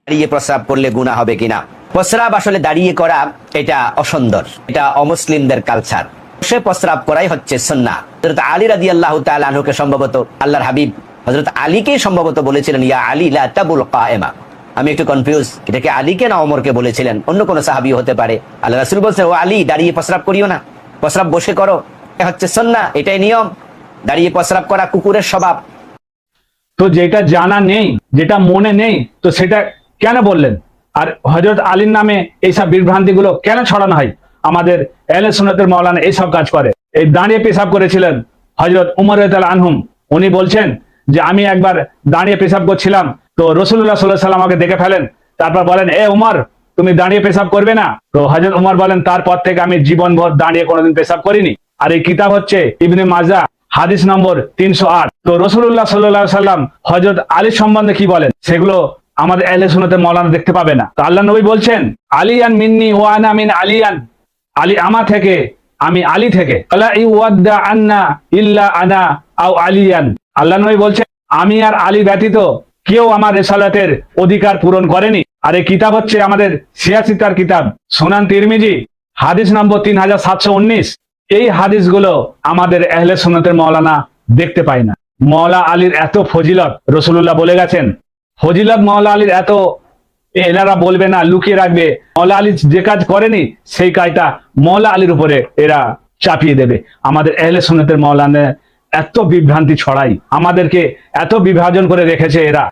দাঁড়িয়ে প্রস্রাব করলে গুনাহ হবে কিনা। প্রস্রাব আসলে দাঁড়িয়ে করা এটা অসুন্দর, এটা অমুসলিমদের কালচার। সে প্রস্রাব করাই হচ্ছে সুন্নাহ। হযরত আলী রাদিয়াল্লাহু তাআলা আনহুকে সম্ভবত আল্লাহর হাবিব হযরত আলীকে সম্ভবত বলেছিলেন, ইয়া আলী লা তাবুল কায়েমা। আমি একটু কনফিউজ, এটা কি আলীকে না ওমরকে বলেছিলেন, অন্য কোন সাহাবী হতে পারে। আল্লাহ রাসূল বলছেন, ও আলী দাঁড়িয়ে প্রস্রাব করিও না, প্রস্রাব বসে করো, এটা হচ্ছে সুন্নাহ, এটাই নিয়ম। দাঁড়িয়ে প্রস্রাব করা কুকুরের স্বভাব। তো যেটা জানা নেই, যেটা মনে নেই, তো সেটা কেন বললেন? আর হযরত আলীর নামে এইসব বিভ্রান্তিগুলো কেন ছড়ানো হয়? আমাদের আহলে সুন্নাতের মাওলানা এইসব কাজ করে। এই দাঁড়িয়ে পেশাব করেছিলেন হযরত উমর রাদিয়াল্লাহু আনহু। উনি বলছেন যে আমি একবার দাঁড়িয়ে পেশাব করছিলাম, তো রাসূলুল্লাহ সাল্লাল্লাহু আলাইহি ওয়াসাল্লাম আমাকে দেখে ফেলেন। তারপর বলেন, এ উমর, তুমি দাঁড়িয়ে পেশাব করবে না? তো হযরত উমর বলেন, তারপর থেকে আমি জীবনভর দাঁড়িয়ে কোনোদিন পেশাব করিনি। আর এই কিতাব হচ্ছে ইবনে মাজাহ, হাদিস নম্বর 308। তো রাসূলুল্লাহ সাল্লাল্লাহু আলাইহি ওয়াসাল্লাম হযরত আলী সম্বন্ধে কি বলেন সেগুলো আমাদের আহলে সুন্নাতের মাওলানা দেখতে পাবে না। তো আল্লাহ নবী বলছেন, আলিয়ান মিন্নি ওয়া আনা মিন আলিয়ান, আলী আমার থেকে, আমি আলী থেকে। আলা ইউদ্দা আন্না ইল্লা আনা আও আলিয়ান। আল্লাহ নবী বলছেন, আমি আর আলী ব্যতীত কেউ আমার রিসালাতের অধিকার পূরণ করেনি। আর এই কিতাব হচ্ছে আমাদের সিয়াসিতার কিতাব, সুনান তিরমিজি, হাদিস নম্বর 3719। এই হাদিসগুলো আমাদের আহলে সুন্নাতের মাওলানা দেখতে পায় না। মাওলা আলীর এত ফজিলত, রাসূলুল্লাহ বলে গেছেন, ফজিলত মাওলা আলীর এত, এনারা বলবে না, লুকিয়ে রাখবে। মাওলা আলী যে কাজ করেনি সেই কাজটা মাওলা আলীর উপরে এরা চাপিয়ে দেবে। আমাদের আহলে সুন্নাতের মাওলানা এত বিভ্রান্তি ছড়াই, আমাদেরকে এত বিভাজন করে রেখেছে এরা।